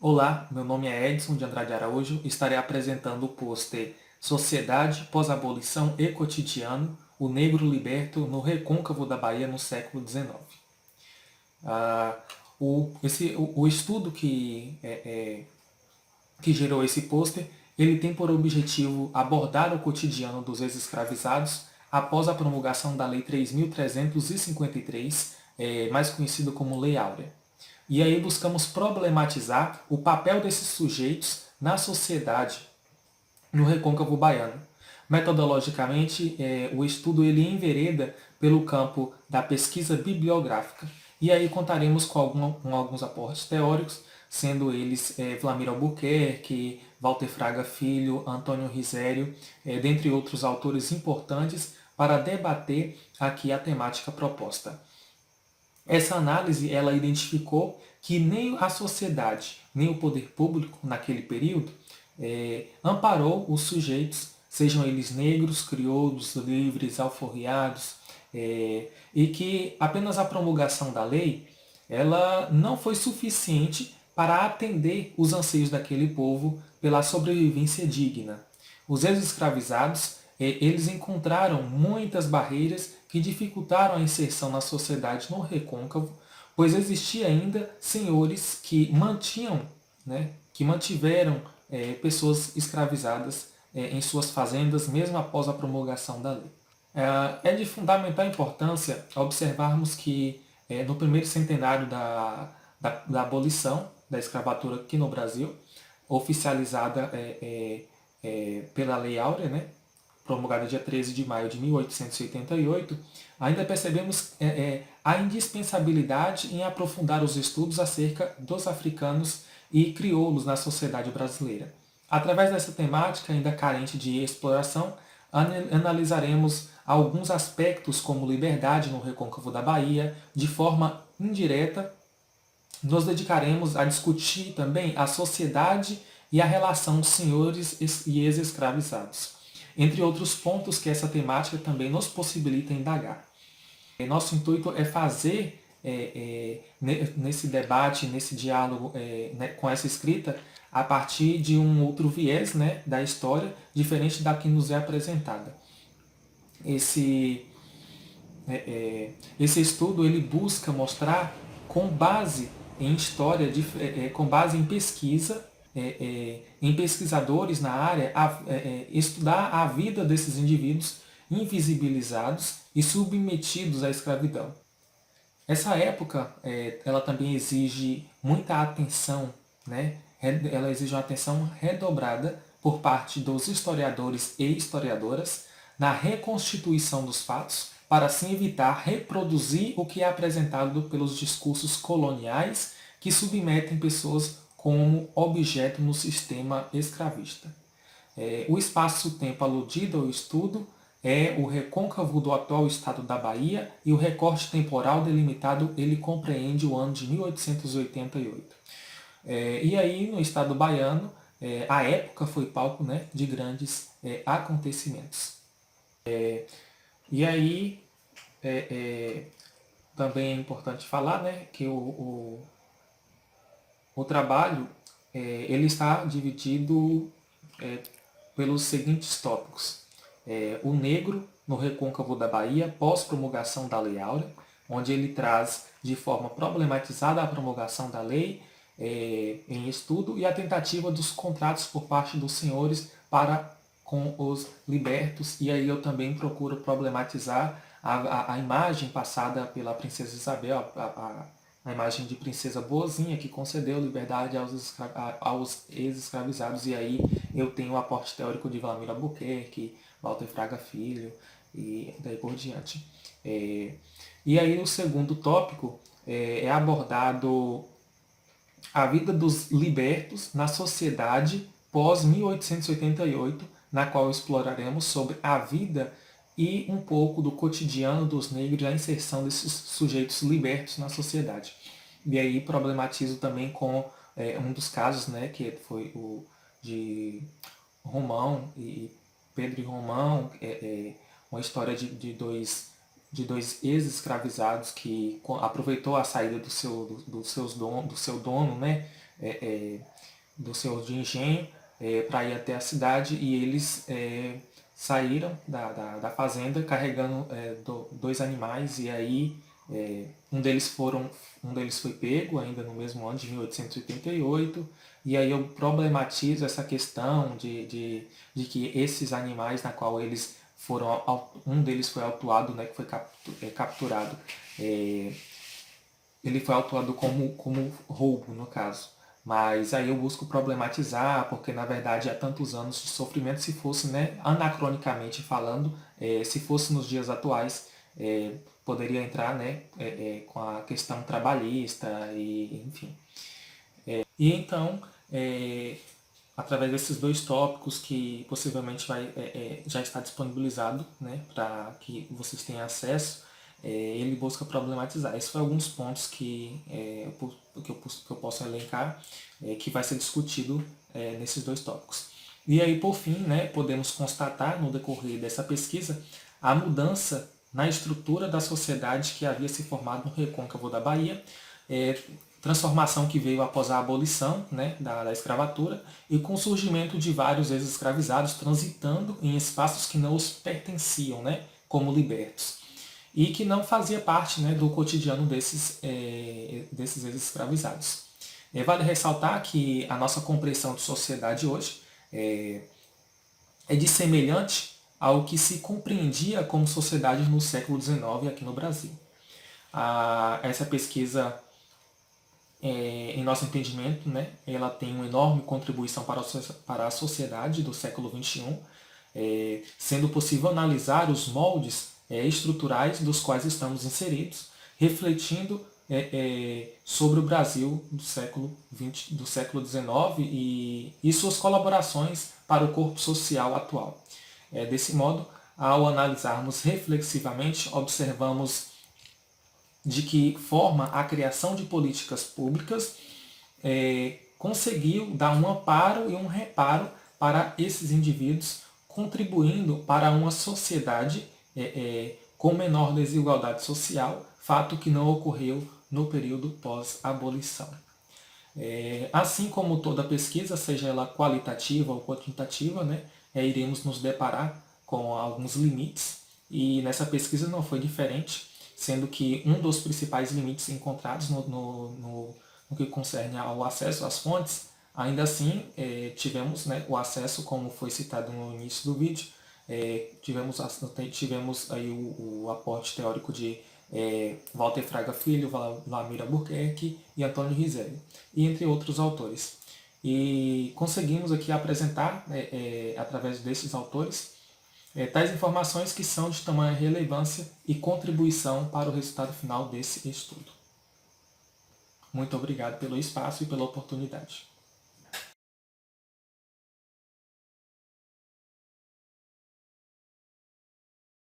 Olá, meu nome é Edson de Andrade Araújo e estarei apresentando o pôster Sociedade, Pós-Abolição e Cotidiano, o Negro Liberto no Recôncavo da Bahia no século XIX. Ah, o estudo que gerou esse pôster, ele tem por objetivo abordar o cotidiano dos ex-escravizados após a promulgação da Lei 3.353, mais conhecida como Lei Áurea. E aí buscamos problematizar o papel desses sujeitos na sociedade no recôncavo baiano. Metodologicamente, o estudo ele envereda pelo campo da pesquisa bibliográfica. E aí contaremos com alguns aportes teóricos, sendo eles Vlamir Albuquerque, Walter Fraga Filho, Antônio Risério, dentre outros autores importantes, para debater aqui a temática proposta. Essa análise ela identificou que nem a sociedade, nem o poder público naquele período amparou os sujeitos, sejam eles negros, crioulos, livres, alforriados, e que apenas a promulgação da lei ela não foi suficiente para atender os anseios daquele povo pela sobrevivência digna. Os ex-escravizados eles encontraram muitas barreiras que dificultaram a inserção na sociedade no recôncavo, pois existia ainda senhores que mantinham, que mantiveram pessoas escravizadas em suas fazendas, mesmo após a promulgação da lei. É de fundamental importância observarmos que no primeiro centenário da abolição da escravatura aqui no Brasil, oficializada pela Lei Áurea, promulgada dia 13 de maio de 1888, ainda percebemos a indispensabilidade em aprofundar os estudos acerca dos africanos e crioulos na sociedade brasileira. Através dessa temática ainda carente de exploração, analisaremos alguns aspectos como liberdade no recôncavo da Bahia, de forma indireta. Nos dedicaremos a discutir também a sociedade e a relação senhores e ex-escravizados, entre outros pontos que essa temática também nos possibilita indagar. Nosso intuito é fazer, nesse debate, nesse diálogo com essa escrita, a partir de um outro viés da história, diferente da que nos é apresentada. Esse estudo ele busca mostrar, com base em história, com base em pesquisa, em pesquisadores na área, estudar a vida desses indivíduos invisibilizados e submetidos à escravidão. Essa época ela também exige muita atenção, ela exige uma atenção redobrada por parte dos historiadores e historiadoras na reconstituição dos fatos, para assim evitar reproduzir o que é apresentado pelos discursos coloniais que submetem pessoas como objeto no sistema escravista. O espaço-tempo aludido ao estudo é o recôncavo do atual estado da Bahia e o recorte temporal delimitado ele compreende o ano de 1888. E aí, no estado baiano, a época foi palco de grandes acontecimentos. E aí, também é importante falar que o trabalho ele está dividido pelos seguintes tópicos. O negro no recôncavo da Bahia, pós-promulgação da Lei Áurea, onde ele traz de forma problematizada a promulgação da lei em estudo e a tentativa dos contratos por parte dos senhores para com os libertos. E aí eu também procuro problematizar a imagem passada pela princesa Isabel, a imagem de princesa boazinha que concedeu liberdade aos ex-escravizados. E aí eu tenho o aporte teórico de Vlamir Albuquerque, Walter Fraga Filho e daí por diante. E aí o segundo tópico é abordado a vida dos libertos na sociedade pós-1888, na qual exploraremos sobre a vida e um pouco do cotidiano dos negros e a inserção desses sujeitos libertos na sociedade. E aí problematizo também com um dos casos, que foi o de Romão e Pedro e Romão, uma história de dois ex-escravizados que aproveitou a saída do seu dono, do senhor de engenho para ir até a cidade, e eles saíram da fazenda carregando dois animais, e aí um deles foi pego ainda no mesmo ano de 1888, e aí eu problematizo essa questão de que esses animais na qual eles um deles foi autuado, né, que foi capturado, ele foi autuado como roubo, no caso. Mas aí eu busco problematizar, porque na verdade há tantos anos de sofrimento, se fosse, né, anacronicamente falando, se fosse nos dias atuais, poderia entrar, né, com a questão trabalhista, e enfim. E então, através desses dois tópicos que possivelmente já está disponibilizado, né, para que vocês tenham acesso, ele busca problematizar. Esses foram alguns pontos que eu posso elencar, que vai ser discutido nesses dois tópicos. E aí, por fim, né, podemos constatar no decorrer dessa pesquisa a mudança na estrutura da sociedade que havia se formado no recôncavo da Bahia, transformação que veio após a abolição, né, da escravatura, e com o surgimento de vários ex-escravizados transitando em espaços que não os pertenciam, né, como libertos, e que não fazia parte, né, do cotidiano desses ex-escravizados. Vale ressaltar que a nossa compreensão de sociedade hoje é dissemelhante ao que se compreendia como sociedade no século XIX aqui no Brasil. Essa pesquisa, em nosso entendimento, né, ela tem uma enorme contribuição para a sociedade do século XXI, sendo possível analisar os moldes estruturais dos quais estamos inseridos, refletindo sobre o Brasil do século XIX e suas colaborações para o corpo social atual. Desse modo, ao analisarmos reflexivamente, observamos de que forma a criação de políticas públicas conseguiu dar um amparo e um reparo para esses indivíduos, contribuindo para uma sociedade com menor desigualdade social, fato que não ocorreu no período pós-abolição. Assim como toda pesquisa, seja ela qualitativa ou quantitativa, né, iremos nos deparar com alguns limites, e nessa pesquisa não foi diferente, sendo que um dos principais limites encontrados no que concerne ao acesso às fontes, ainda assim tivemos, né, o acesso, como foi citado no início do vídeo, tivemos aí o aporte teórico de Walter Fraga Filho, Vlamir Albuquerque e Antônio Rizelli, e entre outros autores. E conseguimos aqui apresentar, através desses autores, tais informações que são de tamanha relevância e contribuição para o resultado final desse estudo. Muito obrigado pelo espaço e pela oportunidade.